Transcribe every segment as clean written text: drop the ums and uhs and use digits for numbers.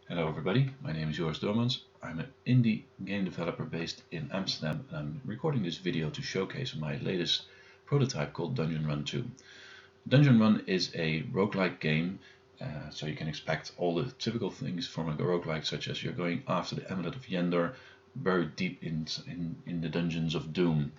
Hello everybody, my name is Joris Doormans. I'm an indie game developer based in Amsterdam and I'm recording this video to showcase my latest prototype called Dungeon Run 2. Dungeon Run is a roguelike game, so you can expect all the typical things from a roguelike, such as you're going after the Amulet of Yendor, buried deep in the dungeons of Doom.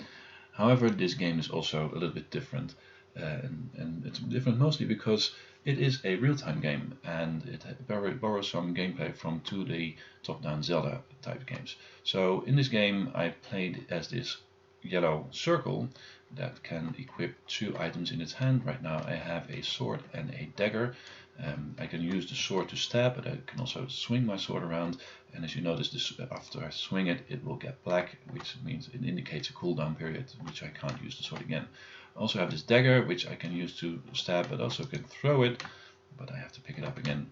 However, this game is also a little bit different, and it's different mostly because it is a real-time game and it borrows some gameplay from 2D top-down Zelda type games. So in this game I played as this yellow circle that can equip two items in its hand. Right now I have a sword and a dagger. I can use the sword to stab, but I can also swing my sword around, and as you notice, after I swing it, it will get black, which means it indicates a cooldown period, which I can't use the sword again. I also have this dagger, which I can use to stab, but also can throw it, but I have to pick it up again.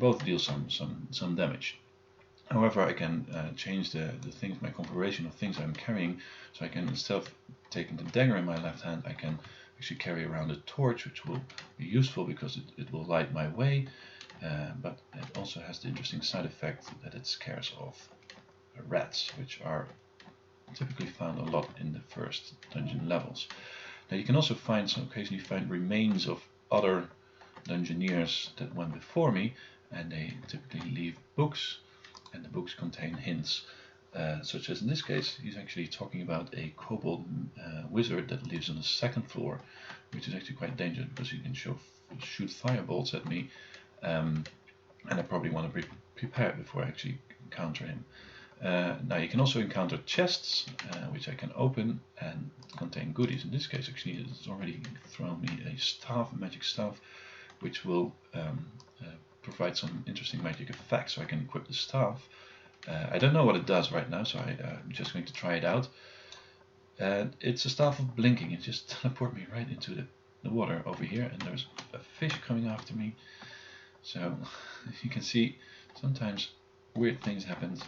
Both deal some damage. However, I can change the things, my configuration of things I'm carrying, so I can, instead of taking the dagger in my left hand, I can actually carry around a torch, which will be useful because it will light my way, but it also has the interesting side effect that it scares off rats, which are typically found a lot in the first dungeon levels. Now you can also occasionally find remains of other dungeoneers that went before me, and they typically leave books, and the books contain hints. Such as in this case, he's actually talking about a kobold wizard that lives on the second floor, which is actually quite dangerous because he can shoot firebolts at me, and I probably want to be prepared before I actually encounter him. Now you can also encounter chests, which I can open and contain goodies. In this case, actually, it's already thrown me a staff, a magic staff, which will provide some interesting magic effects. So I can equip the staff. I don't know what it does right now, so I'm just going to try it out. And it's a staff of blinking. It just teleported me right into the water over here, and there's a fish coming after me. So you can see sometimes weird things happen,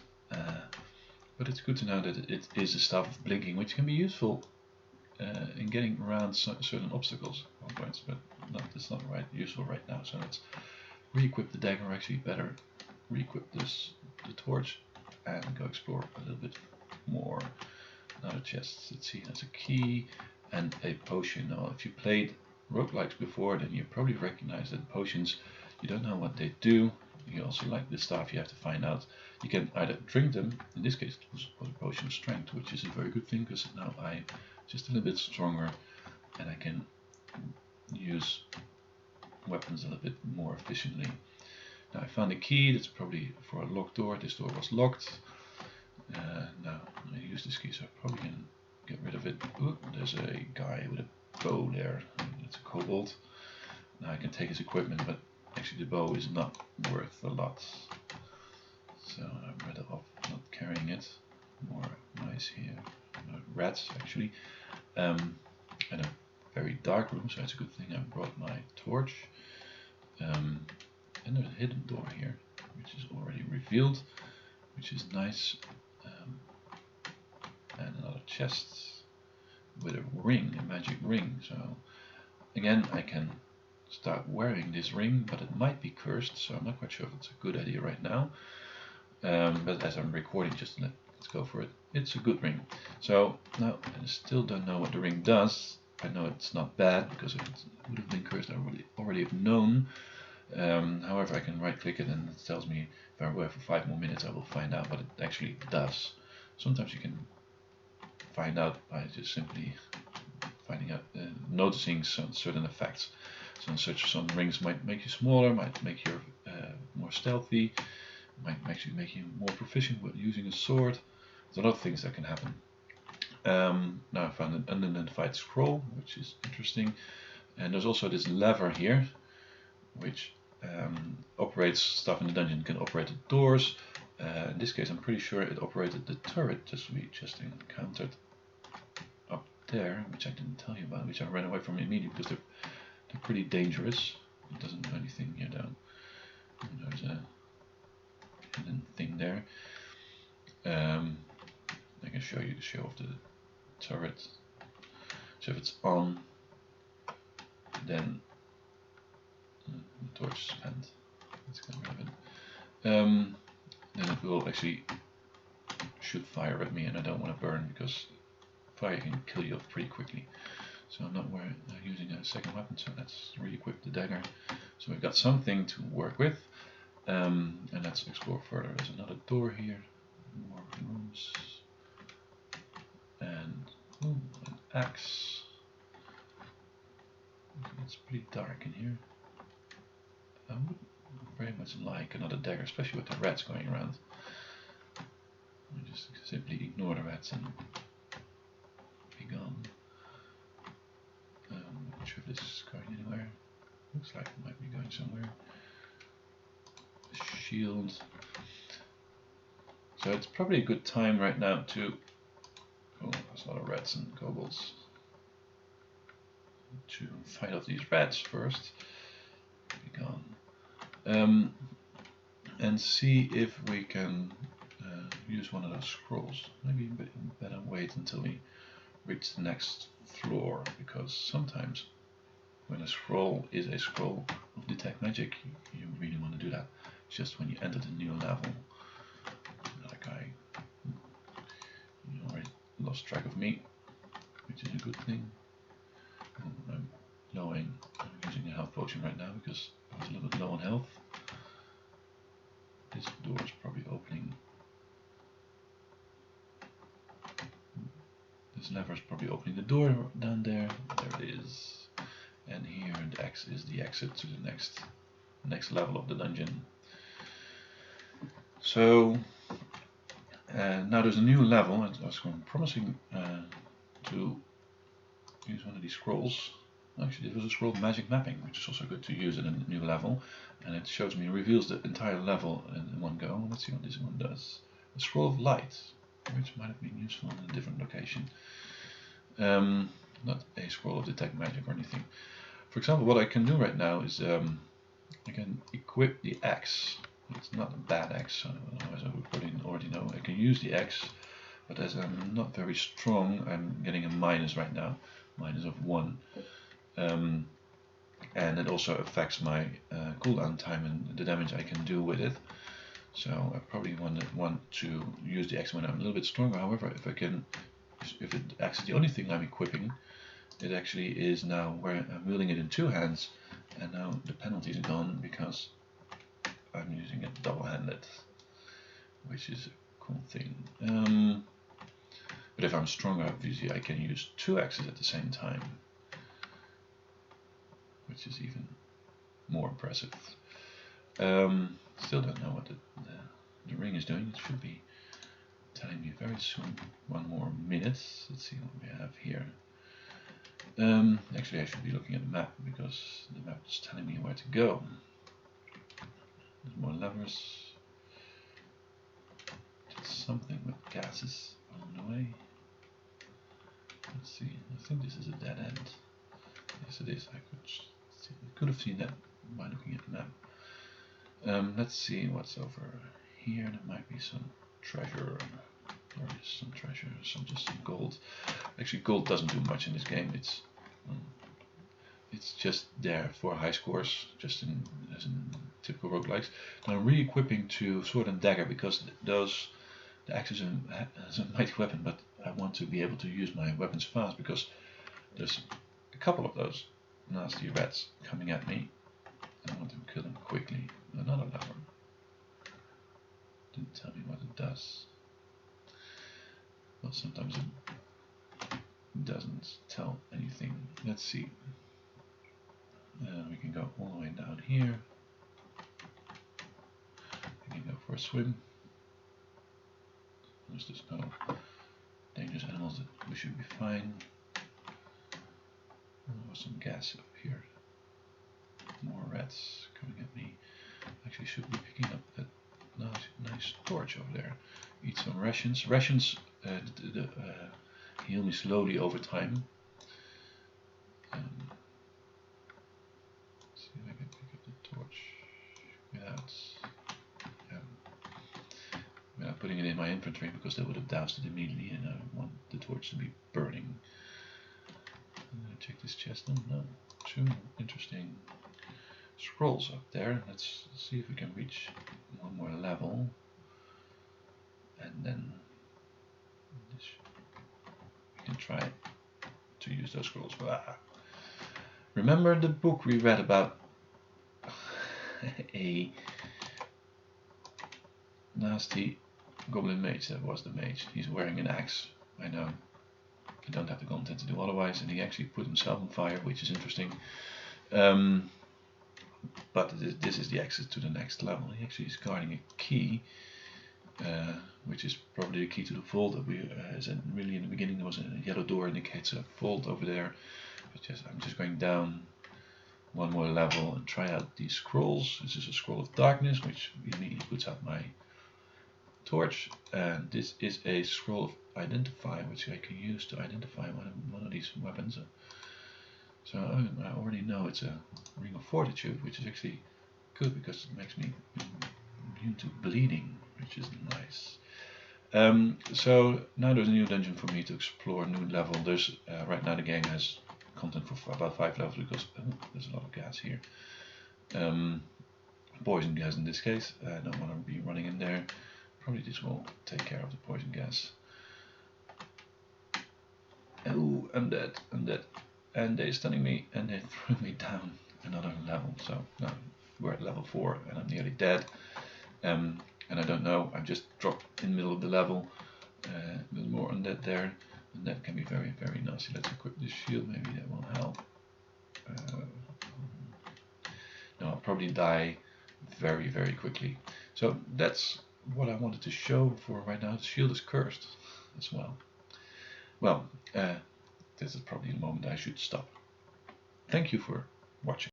but it's good to know that it is a staff of blinking, which can be useful in getting around certain obstacles at points, but it's not useful right now. So let's re-equip the dagger, or actually better re-equip the torch and go explore a little bit more. Another chest, let's see, that's a key and a potion. Now if you played roguelikes before, then you probably recognize that potions, you don't know what they do. You also, like the staff, you have to find out. You can either drink them, in this case it was a potion of strength, which is a very good thing because now I'm just a little bit stronger and I can use weapons a little bit more efficiently. Now I found a key, that's probably for a locked door. This door was locked. Now I use this key, so I probably can get rid of it. Ooh, there's a guy with a bow there. It's a kobold. Now I can take his equipment, but actually the bow is not worth a lot. So I'm better off not carrying it. More mice here. Rats actually. And a very dark room, so it's a good thing I brought my torch. And there's a hidden door here, which is already revealed, which is nice. And another chest with a ring, a magic ring. So again, I can start wearing this ring, but it might be cursed, so I'm not quite sure if it's a good idea right now. But as I'm recording, let's go for it. It's a good ring. So now I still don't know what the ring does. I know it's not bad, because if it would have been cursed, I would already have known. However, I can right click it and it tells me if I wear for 5 more minutes I will find out what it actually does. Sometimes you can find out by just simply finding out, noticing certain effects. So some rings might make you smaller, might make you more stealthy, might actually make you more proficient with using a sword. There's a lot of things that can happen. Now I found an unidentified scroll, which is interesting, and there's also this lever here, which operates stuff in the dungeon. It can operate the doors. In this case, I'm pretty sure it operated the turret we just encountered up there, which I didn't tell you about, which I ran away from immediately because they're pretty dangerous. It doesn't do anything here down. There's a hidden thing there. I can show off the turret. So if it's on, then the torch is spent. Let's get rid of it. then it will actually shoot fire at me, and I don't want to burn because fire can kill you off pretty quickly. So I'm not using a second weapon, so let's re-equip the dagger. So we've got something to work with, and let's explore further. There's another door here, more rooms, and an axe. It's pretty dark in here. I would very much like another dagger, especially with the rats going around. I just simply ignore the rats and be gone. Not sure if this is going anywhere. Looks like it might be going somewhere. The shield. So it's probably a good time right now to... Oh, there's a lot of rats and kobolds. To fight off these rats first. Be gone. And see if we can use one of those scrolls. Maybe better wait until we reach the next floor, because sometimes when a scroll is a scroll of detect magic, you really want to do that just when you enter the new level. Another guy. You already lost track of me, which is a good thing. I'm using a health potion right now because I was a little bit low on health. This door is probably opening. This lever is probably opening the door down there. There it is. And here the X is the exit to the next level of the dungeon. So now there's a new level, and I was promising to use one of these scrolls. Actually, it was a scroll of magic mapping, which is also good to use in a new level, and it reveals the entire level in one go. Let's see what this one does. A scroll of light, which might have been useful in a different location. Not a scroll of detect magic or anything. For example, what I can do right now is I can equip the axe. It's not a bad axe, otherwise I would already know. I can use the axe, but as I'm not very strong, I'm getting a minus right now, minus of 1. And it also affects my cooldown time and the damage I can do with it. So I probably want to use the axe when I'm a little bit stronger. However, if the axe is the only thing I'm equipping, it actually is now where I'm wielding it in 2 hands, and now the penalty is gone because I'm using it double-handed, which is a cool thing. But if I'm stronger, obviously I can use 2 axes at the same time, which is even more impressive. Still don't know what the ring is doing. It should be telling me very soon. 1 more minute. Let's see what we have here. Actually, I should be looking at the map because the map is telling me where to go. There's more levers. There's something with gases on the way. Let's see. I think this is a dead end. Yes, it is. I could have seen that by looking at the map. Let's see what's over here. There might be some treasure. There is some treasure. Just some gold. Actually, gold doesn't do much in this game. It's just there for high scores, just as in typical roguelikes. Now I'm re-equipping to sword and dagger because the axe is a mighty weapon, but I want to be able to use my weapons fast because there's a couple of those nasty rats coming at me. I want to kill them quickly. Another lever. Didn't tell me what it does. Well, sometimes it doesn't tell anything. Let's see. We can go all the way down here. We can go for a swim. There's just no dangerous animals. We should be fine. There's some gas up here. More rats coming at me. Actually, should be picking up that nice torch over there. Eat some rations. Rations heal me slowly over time. See if I can pick up the torch without putting it in my inventory, because they would have doused it immediately, and I want the torch to be burning. I'm gonna check this chest. No, 2 interesting scrolls up there. Let's see if we can reach one more level, and then we can try to use those scrolls. Remember the book we read about a nasty goblin mage? That was the mage. He's wearing an axe. I know. I don't have the content to do otherwise, and he actually put himself on fire, which is interesting. But this is the exit to the next level. He actually is guarding a key, which is probably the key to the vault. That we really in the beginning there was a yellow door indicates a vault over there. But I'm just going down one more level and try out these scrolls. This is a scroll of darkness, which immediately puts out my torch, and this is a scroll of identify, which I can use to identify one of these weapons. So I already know it's a ring of fortitude, which is actually good because it makes me immune to bleeding, which is nice. So now there's a new dungeon for me to explore, new level. There's right now the game has content for about 5 levels because there's a lot of gas here. Poison gas in this case. I don't want to be running in there. Probably this will take care of the poison gas. Oh, I'm dead. And they're stunning me and they threw me down another level. So now we're at level 4 and I'm nearly dead. And I don't know, I just dropped in the middle of the level. There's more undead there, and that can be very, very nasty. Let's equip this shield, maybe that will help. No, I'll probably die very, very quickly. So that's what I wanted to show for right now. The shield is cursed as well. Well, this is probably the moment I should stop. Thank you for watching.